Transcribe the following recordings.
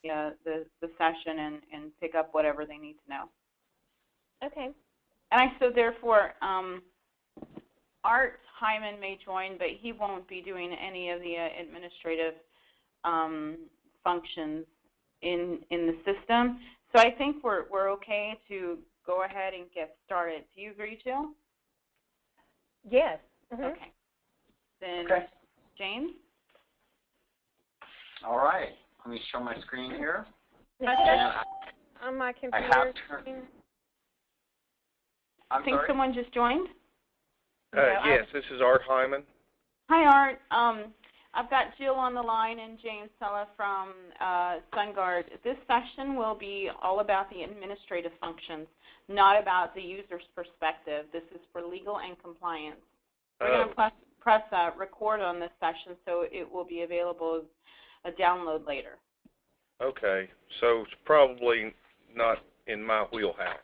the session and pick up whatever they need to know. Okay. And so therefore, Art Hyman may join, but he won't be doing any of the administrative functions in the system. So I think we're okay to go ahead and get started. Do you agree, Jill? Yes. Mm-hmm. Okay. Then okay. James? All right. Let me show my screen here. On my computer. I have to. I think someone just joined. Yes, this is Art Hyman. Hi, Art. I've got Jill on the line and James Sella from SunGuard. This session will be all about the administrative functions, not about the user's perspective. This is for legal and compliance. We're going to press record on this session, so it will be available as a download later. Okay, so it's probably not in my wheelhouse.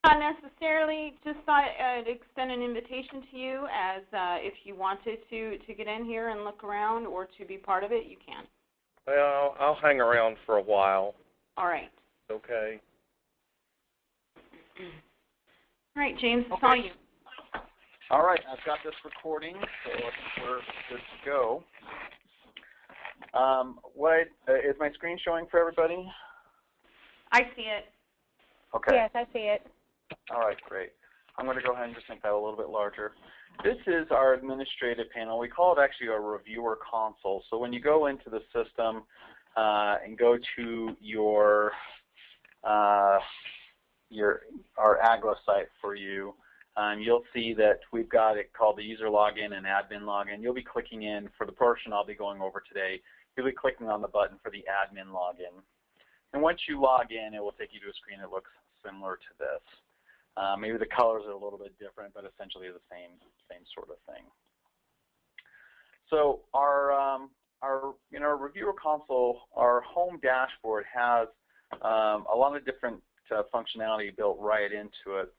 Not necessarily. Just thought I'd extend an invitation to you as if you wanted to get in here and look around or to be part of it, you can. Well, I'll hang around for a while. All right. Okay. All right, James, it's all you. All right, I've got this recording, so I think we're good to go. Is my screen showing for everybody? I see it. Okay. Yes, I see it. All right, great. I'm going to go ahead and just make that a little bit larger. This is our administrative panel. We call it actually a reviewer console. So when you go into the system and go to our AGLA site for you, you'll see that we've got it called the user login and admin login. You'll be clicking in for the portion I'll be going over today. You'll be clicking on the button for the admin login. And once you log in, it will take you to a screen that looks similar to this. Maybe the colors are a little bit different, but essentially the same sort of thing. So our reviewer console, our home dashboard has a lot of different functionality built right into it.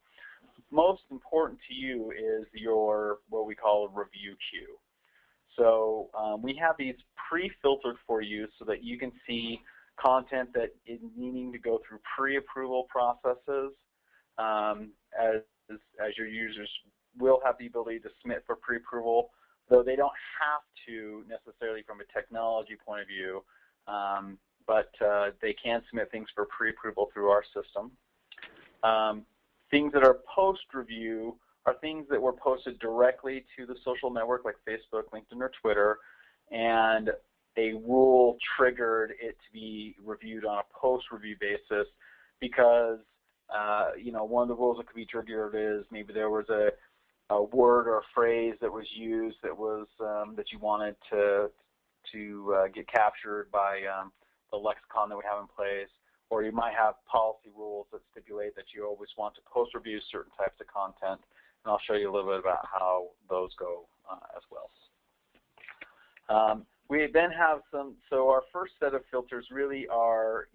Most important to you is your what we call a review queue. So we have these pre-filtered for you so that you can see content that is needing to go through pre-approval processes, as your users will have the ability to submit for pre-approval, though they don't have to necessarily from a technology point of view, but they can submit things for pre-approval through our system. Things that are post-review are things that were posted directly to the social network like Facebook, LinkedIn, or Twitter, and a rule triggered it to be reviewed on a post-review basis because one of the rules that could be triggered is maybe there was a word or a phrase that was used that was that you wanted to get captured by the lexicon that we have in place, or you might have policy rules that stipulate that you always want to post-review certain types of content, and I'll show you a little bit about how those go as well. We then have so our first set of filters really are,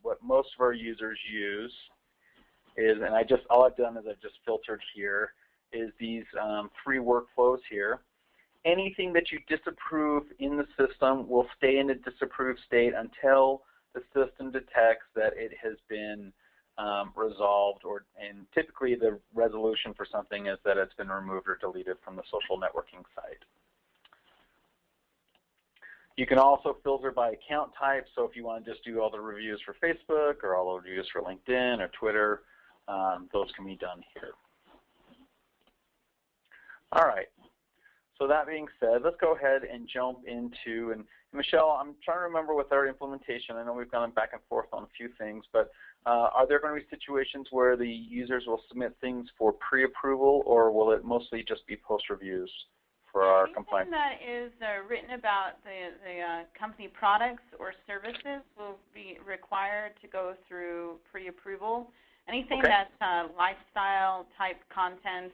what most of our users use is, and all I've done is I've just filtered here, is these 3 workflows here. Anything that you disapprove in the system will stay in a disapproved state until the system detects that it has been resolved, and typically the resolution for something is that it's been removed or deleted from the social networking site. You can also filter by account type, so if you want to just do all the reviews for Facebook or all the reviews for LinkedIn or Twitter, those can be done here. All right, so that being said, let's go ahead and jump into, and Michelle, I'm trying to remember with our implementation, I know we've gone back and forth on a few things, but are there going to be situations where the users will submit things for pre-approval, or will it mostly just be post-reviews for our compliance? Anything that is written about the company products or services will be required to go through pre-approval. Anything that's lifestyle type content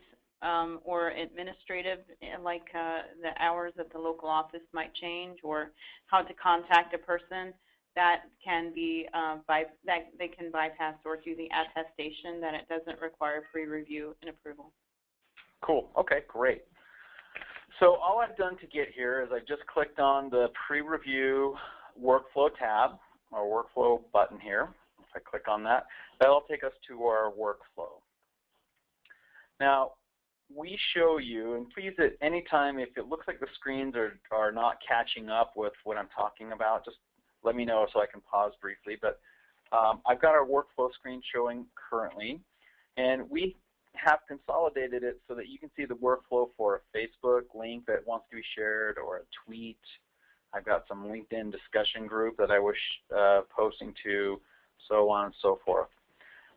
or administrative, like the hours that the local office might change or how to contact a person, that can be that they can bypass or do the attestation that it doesn't require pre-review and approval. Cool. Okay, great. So all I've done to get here is I just clicked on the pre-review workflow tab, our workflow button here. If I click on that, that'll take us to our workflow. Now, we show you, and please at any time, if it looks like the screens are not catching up with what I'm talking about, just let me know so I can pause briefly. But I've got our workflow screen showing currently, and we have consolidated it so that you can see the workflow for a Facebook link that wants to be shared or a tweet. I've got some LinkedIn discussion group that I was posting to, so on and so forth.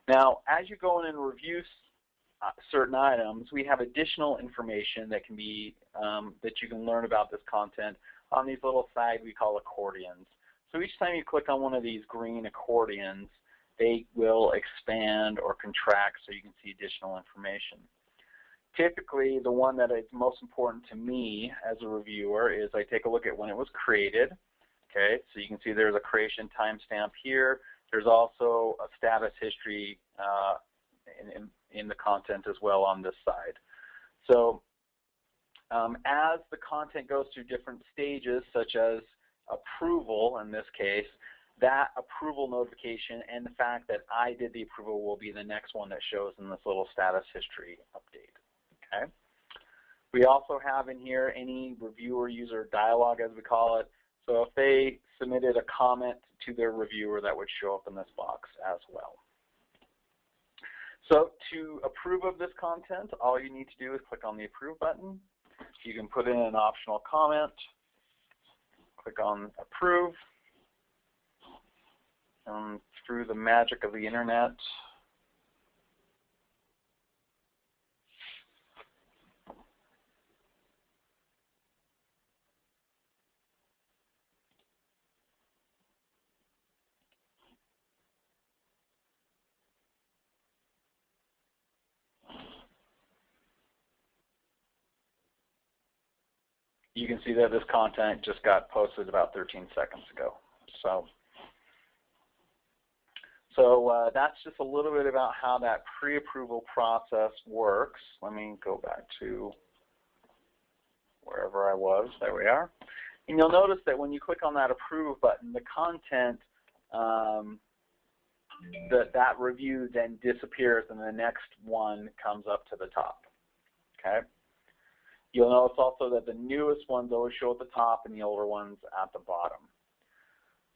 Now, as you go in and review certain items, we have additional information that can be that you can learn about this content on these little side we call accordions. So each time you click on one of these green accordions, they will expand or contract so you can see additional information. Typically, the one that is most important to me as a reviewer is I take a look at when it was created. Okay, so you can see there's a creation timestamp here. There's also a status history in the content as well on this side. So as the content goes through different stages, such as approval in this case, that approval notification and the fact that I did the approval will be the next one that shows in this little status history update. Okay. We also have in here any reviewer user dialogue, as we call it. So if they submitted a comment to their reviewer, that would show up in this box as well. So to approve of this content, all you need to do is click on the Approve button. You can put in an optional comment, click on Approve, and through the magic of the internet, you can see that this content just got posted about 13 seconds ago. So that's just a little bit about how that pre-approval process works. Let me go back to wherever I was. There we are. And you'll notice that when you click on that Approve button, the content, that review then disappears and the next one comes up to the top. Okay. You'll notice also that the newest ones always show at the top and the older ones at the bottom.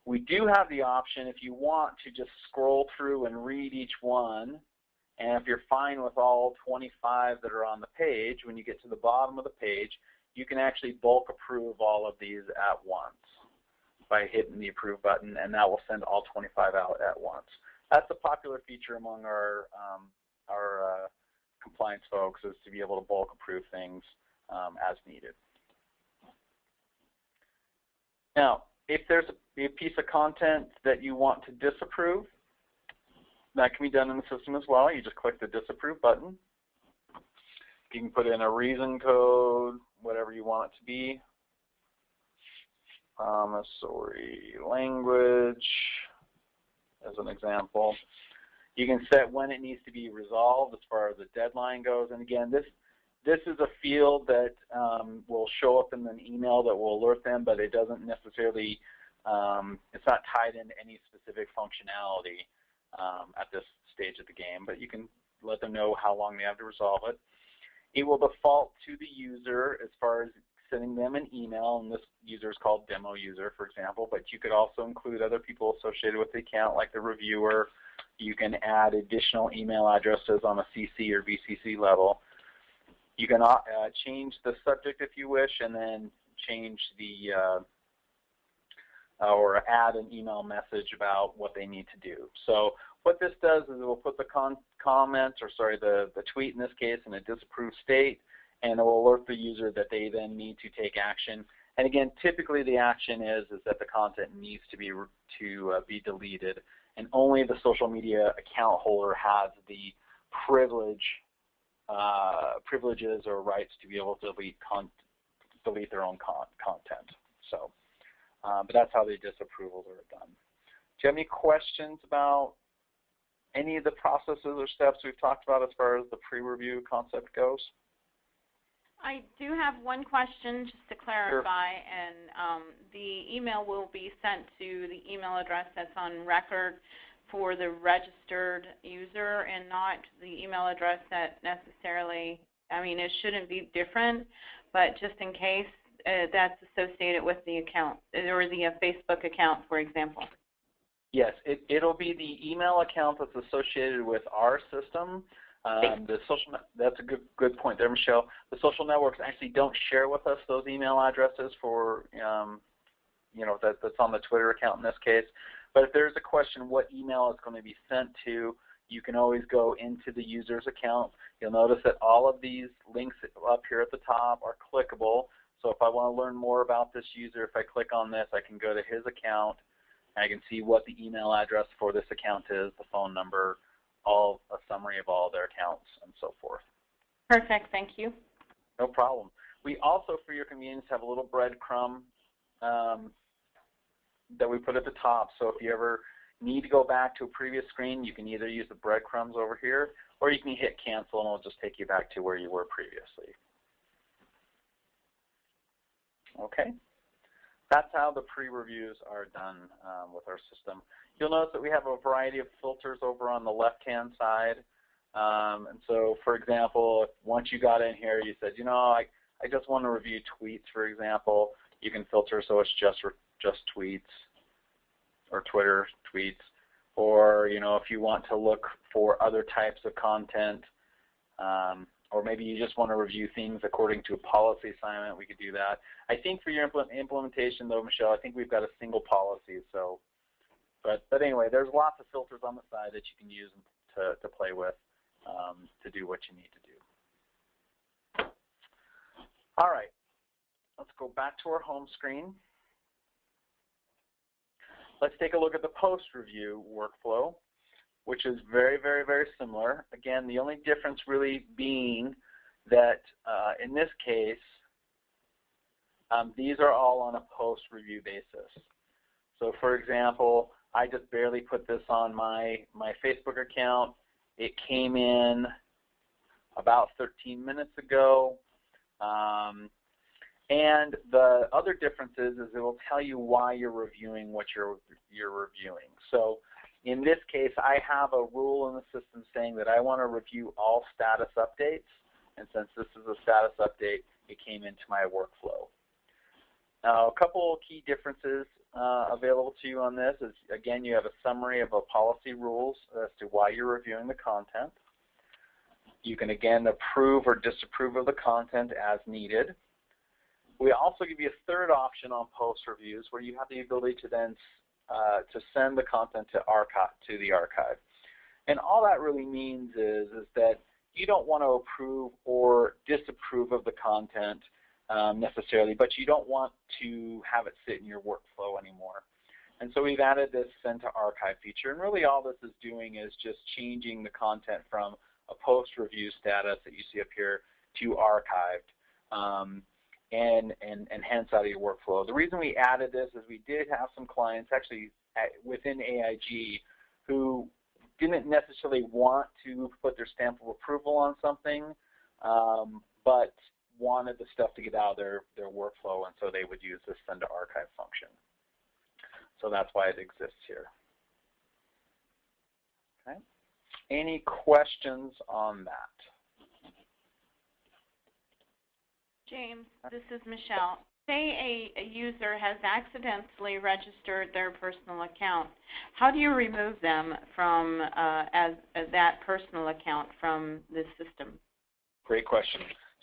We do have the option, if you want, to just scroll through and read each one, and if you're fine with all 25 that are on the page, when you get to the bottom of the page, you can actually bulk approve all of these at once by hitting the Approve button, and that will send all 25 out at once. That's a popular feature among our compliance folks, is to be able to bulk approve things as needed. Now, if there's a piece of content that you want to disapprove, that can be done in the system as well. You just click the Disapprove button. You can put in a reason code, whatever you want it to be. Promissory language, as an example. You can set when it needs to be resolved as far as the deadline goes. And again, this is a field that will show up in an email that will alert them, but it doesn't necessarily, it's not tied into any specific functionality at this stage of the game, but you can let them know how long they have to resolve it. It will default to the user as far as sending them an email, and this user is called demo user, for example, but you could also include other people associated with the account, like the reviewer. You can add additional email addresses on a CC or VCC level. You can change the subject if you wish, and then change the or add an email message about what they need to do. So what this does is it will put the the tweet in this case in a disapproved state, and it will alert the user that they then need to take action. And again, typically the action is that the content needs to be deleted, and only the social media account holder has the privileges or rights to be able to delete their own content. So, but that's how the disapprovals are done. Do you have any questions about any of the processes or steps we've talked about as far as the pre-review concept goes? I do have one question just to clarify, and the email will be sent to the email address that's on record for the registered user and not the email address that necessarily, I mean, it shouldn't be different, but just in case that's associated with the account or the Facebook account, for example. Yes, it'll be the email account that's associated with our system. That's a good point there, Michelle. The social networks actually don't share with us those email addresses for, that's on the Twitter account in this case. But if there's a question what email is going to be sent to, you can always go into the user's account. You'll notice that all of these links up here at the top are clickable. So if I want to learn more about this user, if I click on this, I can go to his account, and I can see what the email address for this account is, the phone number, a summary of all their accounts, and so forth. Perfect. Thank you. No problem. We also, for your convenience, have a little breadcrumb that we put at the top. So if you ever need to go back to a previous screen, you can either use the breadcrumbs over here, or you can hit cancel, and it'll just take you back to where you were previously. Okay. That's how the pre-reviews are done with our system. You'll notice that we have a variety of filters over on the left-hand side. And so, for example, once you got in here, you said, I just want to review tweets, for example. You can filter so it's just tweets or Twitter tweets. Or, if you want to look for other types of content, or maybe you just want to review things according to a policy assignment, we could do that. I think for your implementation, though, Michelle, I think we've got a single policy. So, but anyway, there's lots of filters on the side that you can use to play with to do what you need to do. All right, let's go back to our home screen. Let's take a look at the post-review workflow, which is very, very, very similar. Again, the only difference really being that in this case, these are all on a post-review basis. So for example, I just barely put this on my Facebook account. It came in about 13 minutes ago. And the other difference is it will tell you why you're reviewing what you're reviewing. So in this case, I have a rule in the system saying that I want to review all status updates. And since this is a status update, it came into my workflow. Now, a couple key differences available to you on this is, again, you have a summary of the policy rules as to why you're reviewing the content. You can, again, approve or disapprove of the content as needed. We also give you a third option on post reviews where you have the ability to then to send the content to the archive. And all that really means is that you don't want to approve or disapprove of the content necessarily, but you don't want to have it sit in your workflow anymore. And so we've added this send to archive feature, and really all this is doing is just changing the content from a post-review status that you see up here to archived, and hence out of your workflow. The reason we added this is we did have some clients actually within AIG who didn't necessarily want to put their stamp of approval on something, but wanted the stuff to get out of their workflow, and so they would use this send to archive function. So that's why it exists here. Okay. Any questions on that? James, this is Michelle. Say a user has accidentally registered their personal account. How do you remove them from as that personal account from the system? Great question.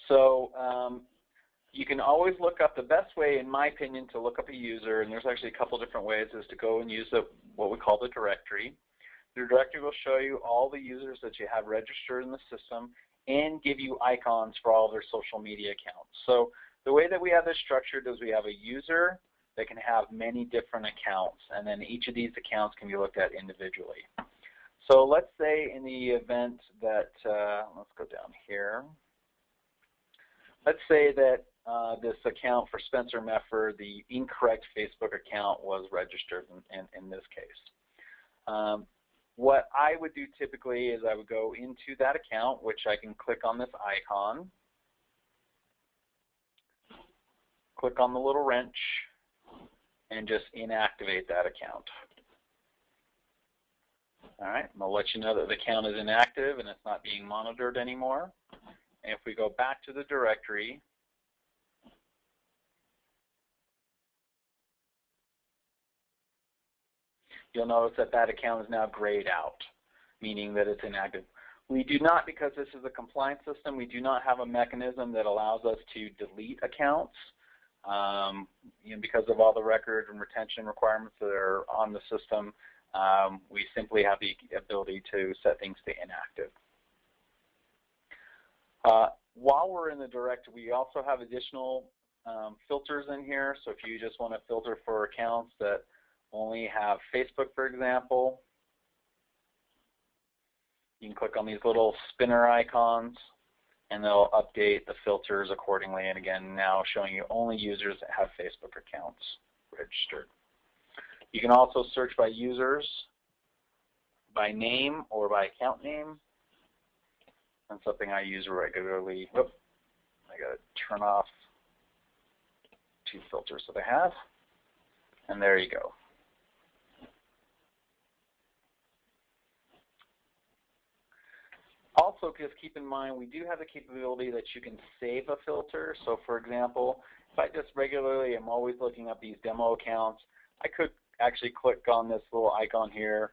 So you can always look up, the best way, in my opinion, to look up a user, and there's actually a couple different ways, is to go and use what we call the directory. The directory will show you all the users that you have registered in the system and give you icons for all their social media accounts. So the way that we have this structured is we have a user that can have many different accounts, and then each of these accounts can be looked at individually. So let's say in the event that, let's go down here. Let's say that this account for Spencer Meffer, the incorrect Facebook account, was registered in this case. What I would do typically is I would go into that account, which I can click on this icon. click on the little wrench and just inactivate that account. All right, and I'll let you know that the account is inactive and it's not being monitored anymore. And if we go back to the directory, you'll notice that that account is now grayed out, meaning that it's inactive. We do not, because this is a compliance system, we do not have a mechanism that allows us to delete accounts. Because of all the record and retention requirements that are on the system, we simply have the ability to set things to inactive. While we're in the directory, we also have additional filters in here. So if you just want to filter for accounts that only have Facebook, for example, you can click on these little spinner icons and they'll update the filters accordingly. And again, now showing you only users that have Facebook accounts registered. You can also search by users, by name, or by account name. That's something I use regularly. Whoop, I got to turn off 2 filters that I have. And there you go. Also, just keep in mind, we do have the capability that you can save a filter. So, for example, if I just regularly am always looking up these demo accounts, I could actually click on this little icon here,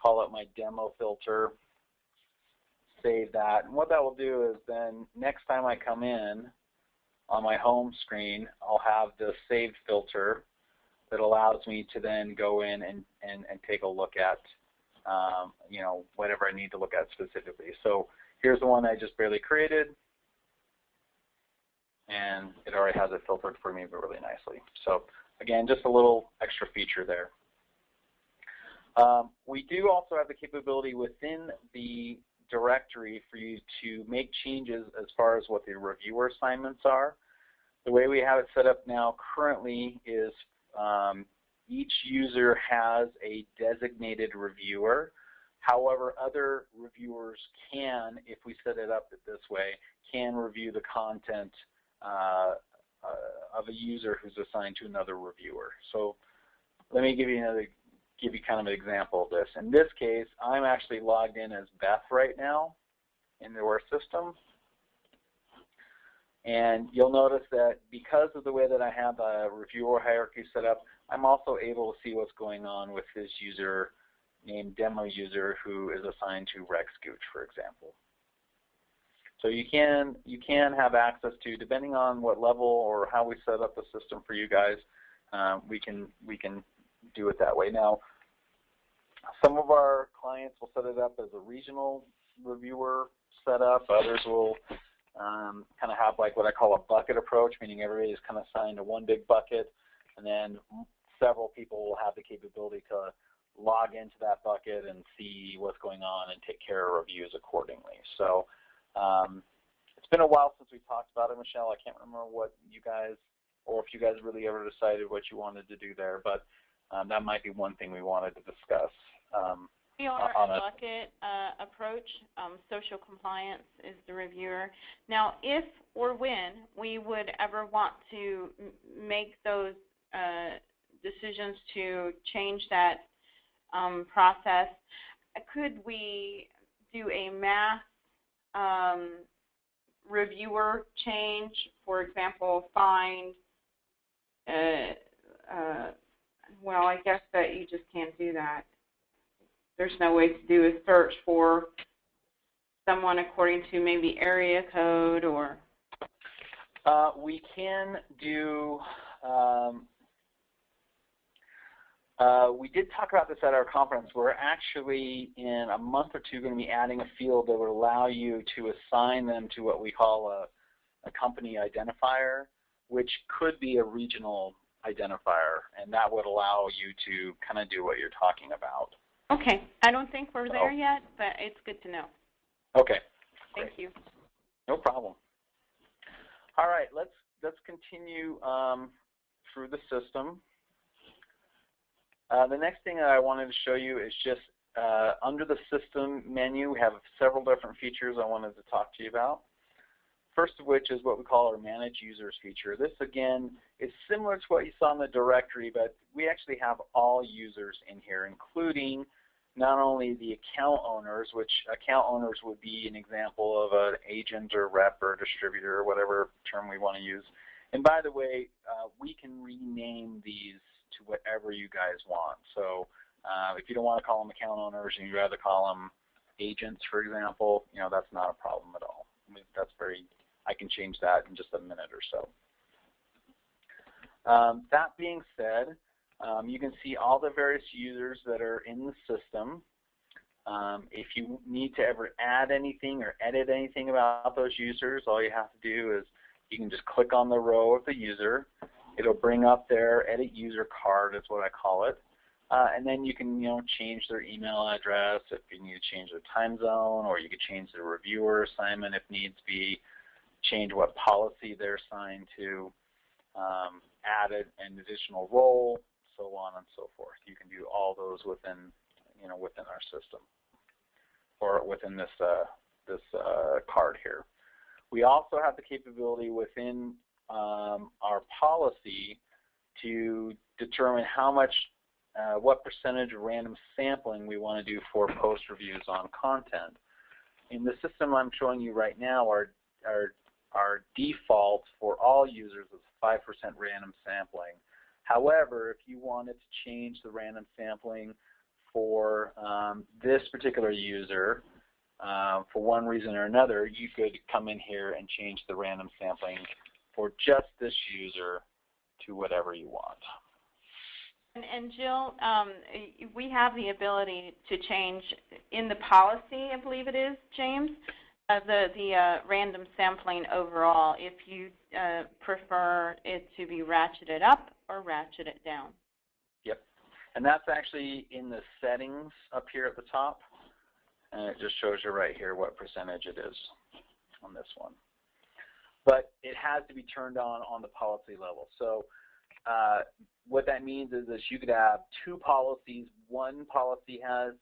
call it my demo filter, save that. And what that will do is then next time I come in on my home screen, I'll have the saved filter that allows me to then go in and take a look at whatever I need to look at specifically. So here's the one I just barely created, and it already has it filtered for me really nicely. So again, just a little extra feature there. We do also have the capability within the directory for you to make changes as far as what the reviewer assignments are. The way we have it set up now currently is each user has a designated reviewer. However, other reviewers can, if we set it up this way, can review the content of a user who's assigned to another reviewer. So let me give you kind of an example of this. In this case, I'm actually logged in as Beth right now into our system. And you'll notice that because of the way that I have a reviewer hierarchy set up, I'm also able to see what's going on with this user named demo user who is assigned to RegScooch, for example. So you can have access to, depending on what level or how we set up the system for you guys, we can do it that way. Now, some of our clients will set it up as a regional reviewer setup. Others will kind of have like what I call a bucket approach, meaning everybody is kind of assigned to one big bucket, and then several people will have the capability to log into that bucket and see what's going on and take care of reviews accordingly. So it's been a while since we talked about it, Michelle. I can't remember what you guys, or if you guys really ever decided what you wanted to do there, but that might be one thing we wanted to discuss. We are a bucket approach. Social compliance is the reviewer. Now, if or when we would ever want to make those decisions to change that process, could we do a mass reviewer change? For example, find, well, I guess that you just can't do that. There's no way to do a search for someone according to maybe area code or... We can do... we did talk about this at our conference. We're actually, in a month or two, going to be adding a field that would allow you to assign them to what we call a company identifier, which could be a regional identifier, and that would allow you to kind of do what you're talking about. Okay. I don't think we're there yet, but it's good to know. Okay. Thank you. No problem. All right, let's continue through the system. The next thing that I wanted to show you is just under the system menu, we have several different features I wanted to talk to you about. First of which is what we call our Manage Users feature. This, again, is similar to what you saw in the directory, but we actually have all users in here, including not only the account owners, which account owners would be an example of an agent or rep or distributor or whatever term we want to use. And by the way, we can rename these to whatever you guys want. So if you don't want to call them account owners and you'd rather call them agents, for example, that's not a problem at all. I mean, I can change that in just a minute or so. That being said, you can see all the various users that are in the system. If you need to ever add anything or edit anything about those users, all you have to do is you can just click on the row of the user. It'll bring up their edit user card, is what I call it. And then you can change their email address if you need to change their time zone, or you could change their reviewer assignment if needs be, change what policy they're assigned to, add an additional role, so on and so forth. You can do all those within our system, or within this card here. We also have the capability within our policy to determine how much, what percentage of random sampling we want to do for post reviews on content. In the system I'm showing you right now, our default for all users is 5% random sampling. However, if you wanted to change the random sampling for this particular user, for one reason or another, you could come in here and change the random sampling for just this user to whatever you want. And Jill, we have the ability to change in the policy, I believe it is, James, the random sampling overall, if you prefer it to be ratcheted up or ratcheted down. Yep. And that's actually in the settings up here at the top. And it just shows you right here what percentage it is on this one. But it has to be turned on the policy level. So what that means is that you could have two policies. One policy has,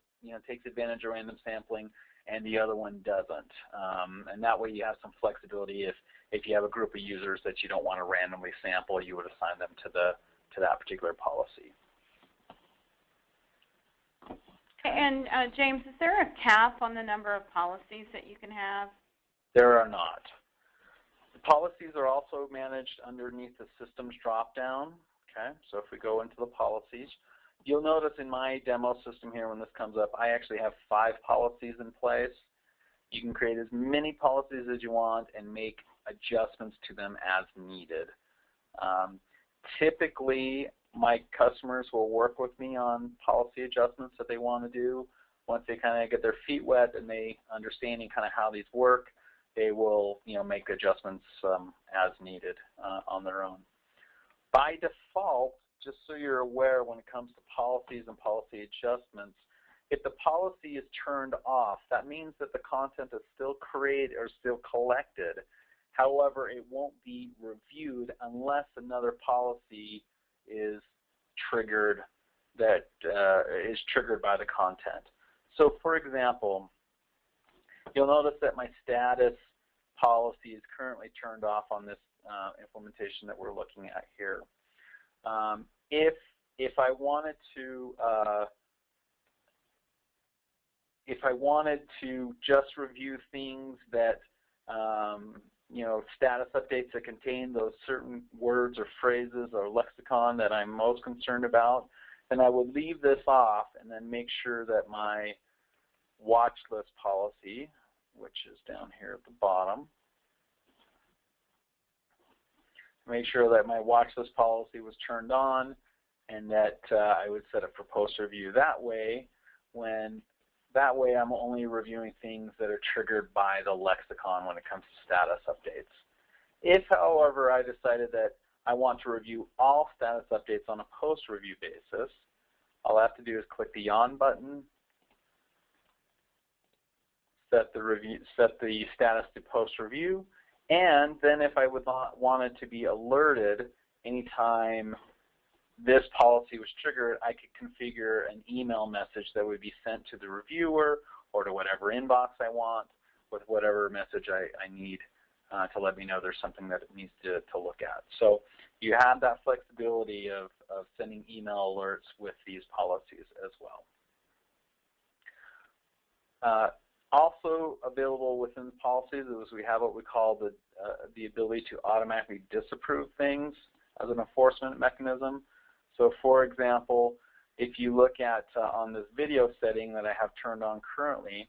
takes advantage of random sampling, and the other one doesn't. And that way you have some flexibility. If you have a group of users that you don't want to randomly sample, you would assign them to that particular policy. And James, is there a cap on the number of policies that you can have? There are not. The policies are also managed underneath the systems drop-down. Okay, so if we go into the policies, you'll notice in my demo system here when this comes up, I actually have 5 policies in place. You can create as many policies as you want and make adjustments to them as needed. Typically, my customers will work with me on policy adjustments that they want to do. Once they kind of get their feet wet and they understanding kind of how these work, they will make adjustments as needed on their own. By default, just so you're aware when it comes to policies and policy adjustments, if the policy is turned off, that means that the content is still created or still collected. However, it won't be reviewed unless another policy is triggered that is triggered by the content. So, for example, you'll notice that my status policy is currently turned off on this implementation that we're looking at here. If I wanted to just review things that status updates that contain those certain words or phrases or lexicon that I'm most concerned about, then I would leave this off and then make sure that my watch list policy, which is down here at the bottom, make sure that my watch list policy was turned on and that I would set it for post review. That way I'm only reviewing things that are triggered by the lexicon when it comes to status updates. If, however, I decided that I want to review all status updates on a post review basis, all I have to do is click the on button, set the status to post review, and then if I would want it to be alerted anytime this policy was triggered, I could configure an email message that would be sent to the reviewer or to whatever inbox I want with whatever message I need to let me know there's something that it needs to look at. So you have that flexibility of sending email alerts with these policies as well. Also available within the policies is we have what we call the ability to automatically disapprove things as an enforcement mechanism. So for example, if you look at on this video setting that I have turned on currently,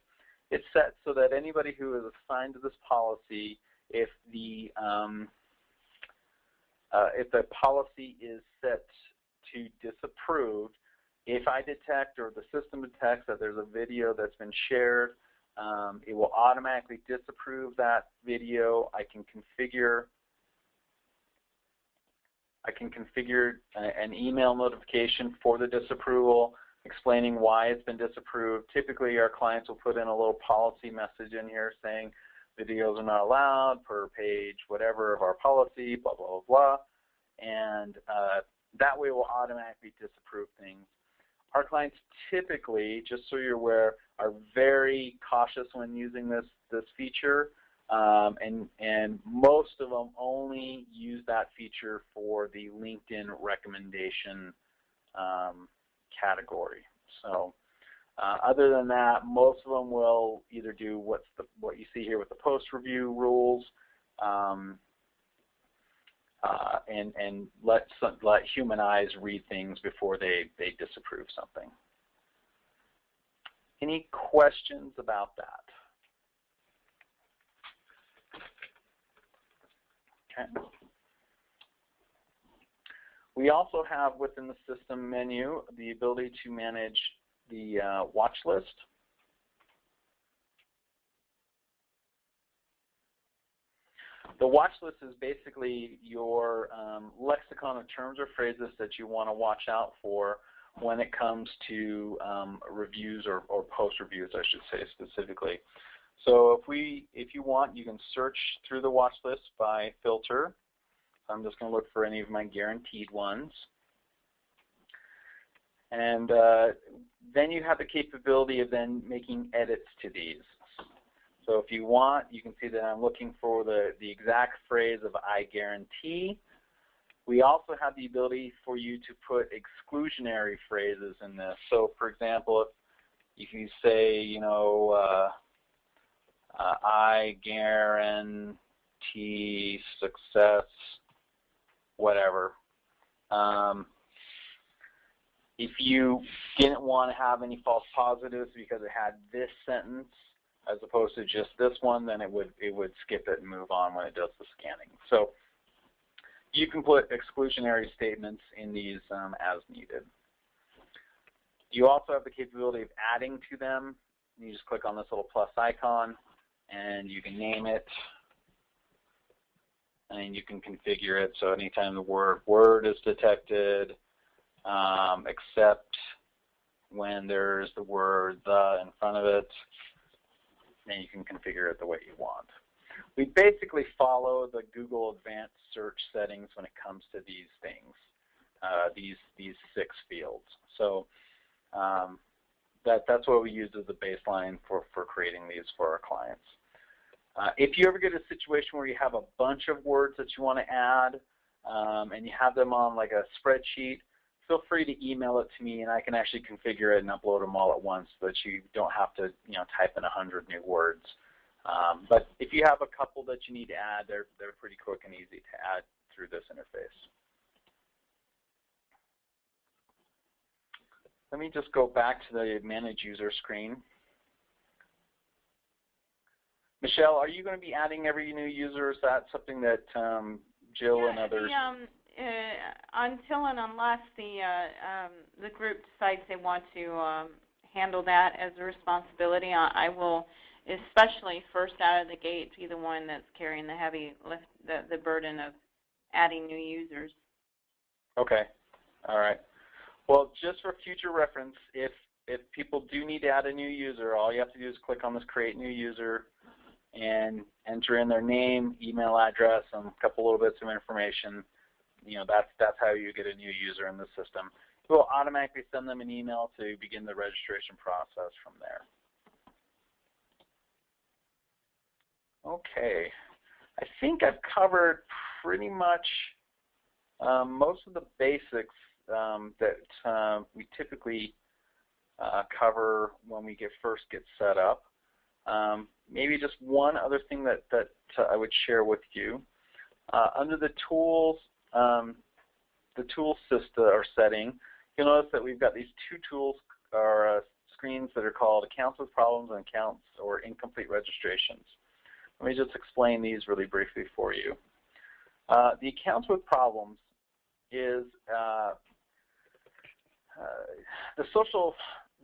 it's set so that anybody who is assigned to this policy, if the policy is set to disapprove, if I detect or the system detects that there's a video that's been shared, it will automatically disapprove that video. I can configure an email notification for the disapproval explaining why it's been disapproved. Typically, our clients will put in a little policy message in here saying videos are not allowed per page whatever of our policy, blah, blah, blah, blah. And that way we'll automatically disapprove things. Our clients typically, just so you're aware, are very cautious when using this feature. And most of them only use that feature for the LinkedIn recommendation category. So other than that, most of them will either do what you see here with the post review rules, and let human eyes read things before they disapprove something. Any questions about that? Okay. We also have within the system menu the ability to manage the watch list. The watch list is basically your lexicon of terms or phrases that you want to watch out for when it comes to reviews or post reviews, I should say specifically. So if you want, you can search through the watch list by filter. I'm just going to look for any of my guaranteed ones. And then you have the capability of then making edits to these. So if you want, you can see that I'm looking for the exact phrase of I guarantee. We also have the ability for you to put exclusionary phrases in this. So for example, if you say, you know, I guarantee success, whatever. If you didn't want to have any false positives because it had this sentence as opposed to just this one, then it would skip it and move on when it does the scanning. So you can put exclusionary statements in these as needed. You also have the capability of adding to them. You just click on this little plus icon, and you can name it, and you can configure it. So anytime the word is detected, except when there's the word the in front of it, then you can configure it the way you want. We basically follow the Google Advanced Search settings when it comes to these things, these 6 fields. So that's what we use as the baseline for creating these for our clients. If you ever get a situation where you have a bunch of words that you want to add and you have them on like a spreadsheet, feel free to email it to me, and I can actually configure it and upload them all at once so that you don't have to type in 100 new words. But if you have a couple that you need to add, they're pretty quick and easy to add through this interface. Let me just go back to the Manage User screen. Michelle, are you going to be adding every new user? Is that something that Jill and others? Until and unless the group decides they want to handle that as a responsibility, I will, especially first out of the gate, be the one that's carrying the heavy lift, the burden of adding new users. Okay. All right. Well, just for future reference, if people do need to add a new user, all you have to do is click on this Create New User and enter in their name, email address, and a couple little bits of information. That's how you get a new user in the system. It will automatically send them an email to begin the registration process from there. Okay. I think I've covered pretty much most of the basics that we typically cover when we first get set up. Maybe just one other thing that I would share with you. Under the tools system or setting, you'll notice that we've got these two tools or screens that are called accounts with problems and accounts or incomplete registrations. Let me just explain these really briefly for you. The accounts with problems is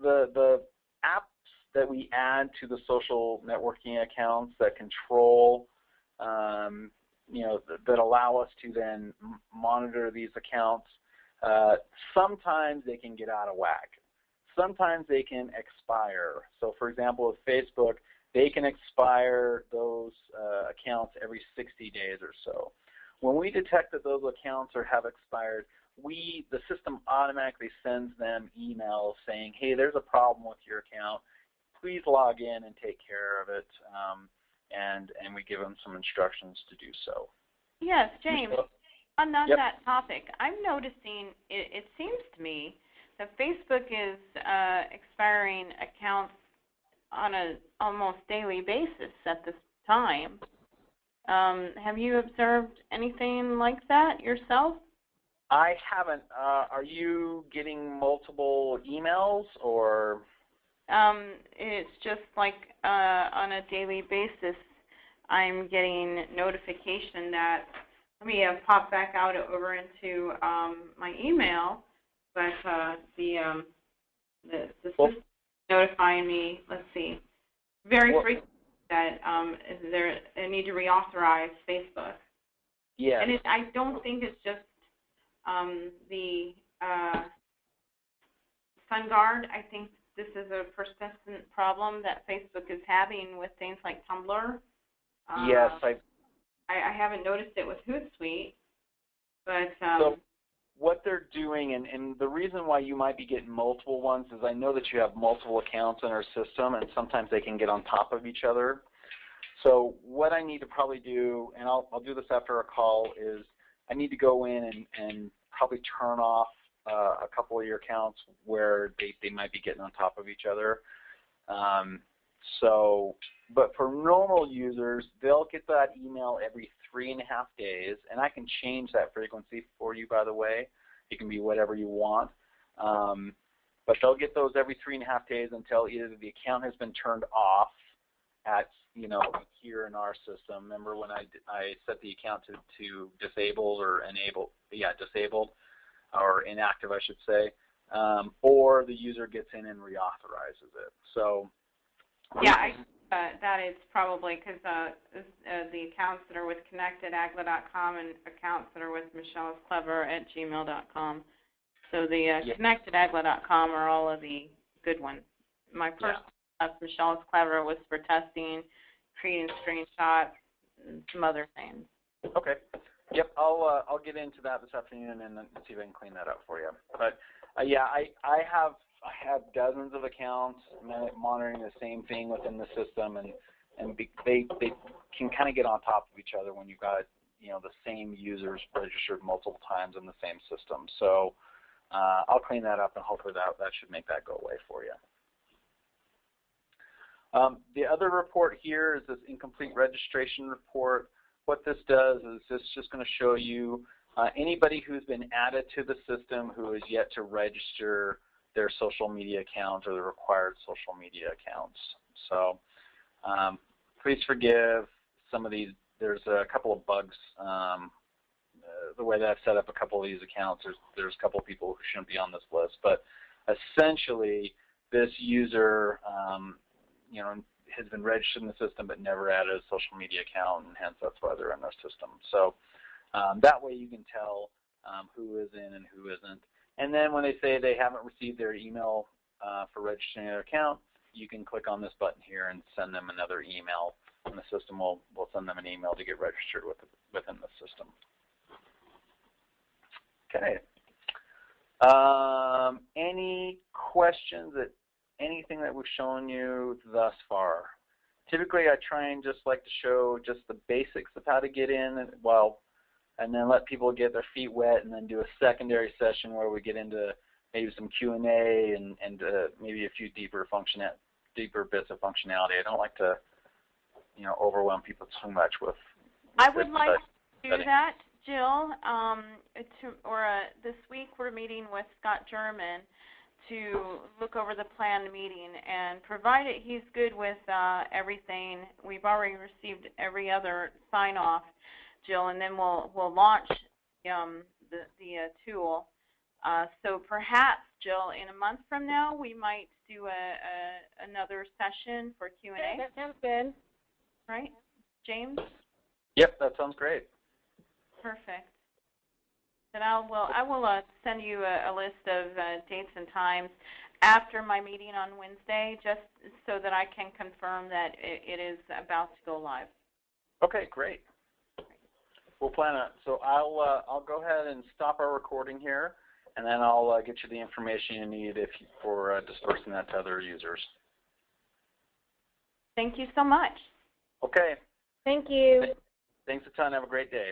the apps that we add to the social networking accounts that control, that allow us to then monitor these accounts. Sometimes they can get out of whack. Sometimes they can expire. So for example, with Facebook, they can expire those accounts every 60 days or so. When we detect that those accounts have expired, the system automatically sends them emails saying, hey, there's a problem with your account. Please log in and take care of it. And we give them some instructions to do so. Yes, James, on Yep. that topic, I'm noticing, it seems to me, that Facebook is expiring accounts on an almost daily basis at this time. Have you observed anything like that yourself? I haven't. Are you getting multiple emails or? It's just like on a daily basis, I'm getting notification that, let me pop back out over into my email, but the system notifying me, let's see, very frequently that I need to reauthorize Facebook. Yes. And I don't think it's just the SunGuard. I think this is a persistent problem that Facebook is having with things like Tumblr. Yes, I haven't noticed it with Hootsuite, but so what they're doing, and the reason why you might be getting multiple ones is I know that you have multiple accounts in our system, and sometimes they can get on top of each other. So what I need to probably do, and I'll do this after our call, is I need to go in and probably turn off a couple of your accounts where they might be getting on top of each other. But for normal users, they'll get that email every 3.5 days, and I can change that frequency for you, by the way. It can be whatever you want. But they'll get those every 3.5 days until either the account has been turned off at, here in our system. Remember when I set the account to disabled or enabled? Yeah, disabled or inactive, I should say. Or the user gets in and reauthorizes it. So yeah, that is probably because the accounts that are with connectedagla.com and accounts that are with michellesclever@gmail.com. So the connectedagla.com are all of the good ones. My personal stuff, michellesclever, was for testing, creating screenshots, and some other things. Okay. Yep, I'll get into that this afternoon and see if I can clean that up for you. But I have dozens of accounts monitoring the same thing within the system, and they can kind of get on top of each other when you've got the same users registered multiple times in the same system. So I'll clean that up, and hopefully that should make that go away for you. The other report here is this incomplete registration report. What this does is it's just going to show you anybody who's been added to the system who is yet to register their social media account or the required social media accounts. So please forgive some of these. There's a couple of bugs. The way that I've set up a couple of these accounts, there's a couple of people who shouldn't be on this list. But essentially, this user has been registered in the system but never added a social media account, and hence that's why they're in our system. So that way you can tell who is in and who isn't. And then when they say they haven't received their email for registering their account, you can click on this button here and send them another email, and the system will send them an email to get registered within the system. Okay. Any questions at anything that we've shown you thus far? typically I try and just like to show just the basics of how to get in, and then let people get their feet wet, and then do a secondary session where we get into maybe some Q&A and maybe a few deeper bits of functionality. I don't like to, overwhelm people too much with I would like to do setting. that, Jill. This week we're meeting with Scott German to look over the planned meeting, and provided he's good with everything, we've already received every other sign-off, Jill, and then we'll launch the tool. So perhaps, Jill, in a month from now, we might do another session for Q&A. Yeah, that sounds good. Right, James? Yep, that sounds great. Perfect. Then I will send you a list of dates and times after my meeting on Wednesday, just so that I can confirm that it is about to go live. Okay, great. We'll plan on it. So I'll go ahead and stop our recording here, and then I'll get you the information you need for dispersing that to other users. Thank you so much. Okay. Thank you. Thanks a ton. Have a great day.